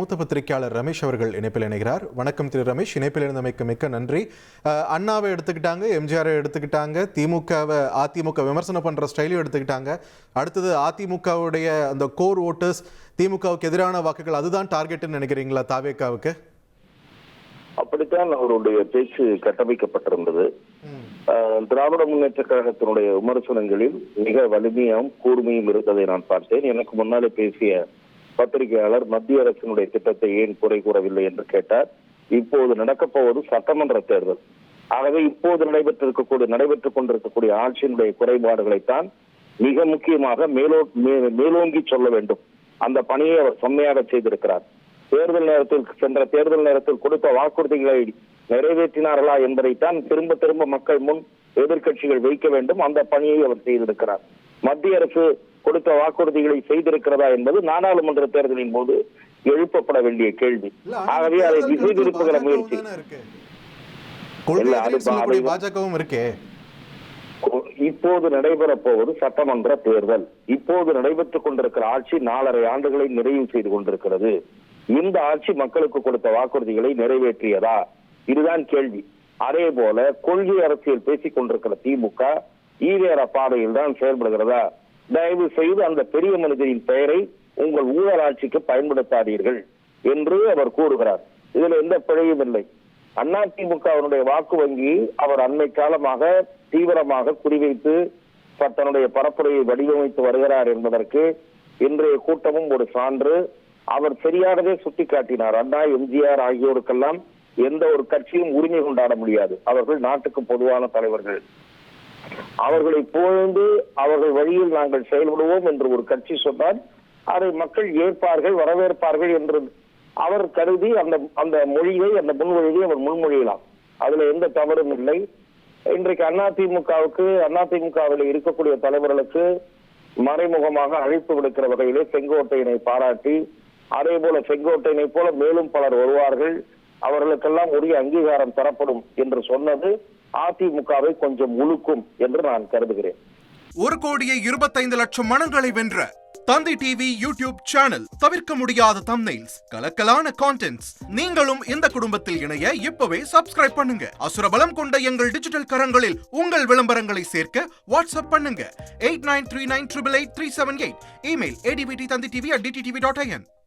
மூத்த பத்திரிகையாளர் ரமேஷ் அவர்கள் இணைப்பில் இணைகிறார். வணக்கம் திரு ரமேஷ், இணைப்பில் இருந்தமைக்கு மிக்க நன்றி. அண்ணாவை எடுத்துக்கிட்டாங்க, எம்ஜிஆரை எடுத்துக்கிட்டாங்க, அதிமுக விமர்சனம் பண்ற ஸ்டைலையும் எடுத்துக்கிட்டாங்க. அடுத்தது அதிமுகவுடைய அந்த கோர் ஓட்டர்ஸ், திமுகவுக்கு எதிரான வாக்குகள், அதுதான் டார்கெட்னு நினைக்கிறீங்களா தாவேகாவுக்கு? அப்படித்தான் அவருடைய பேச்சு கட்டமைக்கப்பட்டிருந்தது. திராவிட முன்னேற்ற கழகத்தினுடைய விமர்சனங்களில் மிக வலிமையும் கூர்மையும் இருந்ததை நான் பார்த்தேன். எனக்கு முன்னாலே பேசிய பத்திரிகையாளர் மத்திய அரசினுடைய திட்டத்தை ஏன் குறை கூறவில்லை என்று கேட்டார். இப்போது நடக்கப் போவது சட்டமன்ற தேர்தல். ஆகவே இப்போது நடைபெற்றுக் கொண்டிருக்கக்கூடிய ஆட்சியினுடைய குறைபாடுகளைத்தான் மிக முக்கியமாக மேலோங்கி சொல்ல வேண்டும். அந்த பணியை அவர் செம்மையாக செய்திருக்கிறார். சென்ற தேர்தல் நேரத்தில் கொடுத்த வாக்குறுதிகளை நிறைவேற்றினார்களா என்பதைத்தான் திரும்ப திரும்ப மக்கள் முன் எதிர்கட்சிகள் வைக்க வேண்டும். அந்த பணியை அவர் செய்திருக்கிறார். மத்திய அரசு கொடுத்த வாக்குறுதிகளை செய்திருக்கிறதா என்பது நாடாளுமன்ற தேர்தலின் போது எழுப்பப்பட வேண்டிய கேள்வி. ஆகவே அதை திசை திருப்புகிற முயற்சி பாஜகவும் இருக்கே. இப்போது நடைபெறப் போவது சட்டமன்ற தேர்தல். இப்போது நடைபெற்றுக் கொண்டிருக்கிற ஆட்சி 4.5 ஆண்டுகளை நிறைவு செய்து கொண்டிருக்கிறது. இந்த ஆட்சி மக்களுக்கு கொடுத்த வாக்குறுதிகளை நிறைவேற்றியதா? இதுதான் கேள்வி. அதே போல கொள்கை அரசியல் பேசிக் கொண்டிருக்கிற திமுக ஈவேர பாதையில் தான் செயல்படுகிறதா? தயவு செய்து அந்த பெரிய மனிதரின் பெயரை உங்கள் ஊழல் ஆட்சிக்கு பயன்படுத்தாதீர்கள் என்று அவர் கூறுகிறார். இதுல எந்த பிழையும் இல்லை. அதிமுகவினுடைய வாக்கு வங்கி அவர் அண்மை காலமாக தீவிரமாக குறிவைத்து தன்னுடைய பரப்புரையை வடிவமைத்து வருகிறார் என்பதற்கு இன்றைய கூட்டமும் ஒரு சான்று. அவர் சரியாகவே சுட்டிக்காட்டினார். அண்ணா, எம்ஜிஆர் ஆகியோருக்கெல்லாம் எந்த ஒரு கட்சியும் உரிமை கொண்டாட முடியாது. அவர்கள் நாட்டுக்கு பொதுவான தலைவர்கள். அவர்களை புகழ்ந்து அவர்கள் வழியில் நாங்கள் செயல்படுவோம் என்று ஒரு கட்சி சொன்னால் அதை மக்கள் ஏற்பார்கள், வரவேற்பார்கள் என்று அவர் கருதி அந்த மொழியை, அந்த முன்மொழியை அவர் முன்மொழியலாம். அதுல எந்த தவறும் இல்லை. இன்றைக்கு அதிமுகவில் இருக்கக்கூடிய தலைவர்களுக்கு மறைமுகமாக அழைப்பு விடுக்கிற வகையிலே செங்கோட்டையனை பாராட்டி, அதே போல செங்கோட்டையனை போல மேலும் பலர் வருவார்கள், அவர்களுக்கெல்லாம் உரிய அங்கீகாரம் தரப்படும் என்று சொன்னது அதிமுகவை கொஞ்சம் உழுக்கும் என்று நான் கருதுகிறேன். 1,25,00,000 மனங்களை வென்ற தந்தி டிவி யூடியூப் சேனல். தவிர்க்க முடியாத தம்ப்நெயில்ஸ், கலக்கலான கான்டென்ட்ஸ். நீங்களும் இந்த குடும்பத்தில் இணைய இப்பவே சப்ஸ்கிரைப் பண்ணுங்க. அசுரபலம் கொண்ட எங்கள் டிஜிட்டல் கரங்களில் உங்கள் விளம்பரங்களை சேர்க்க வாட்ஸ்அப் பண்ணுங்க. 8939888378. Email advttanditv@dttv.in.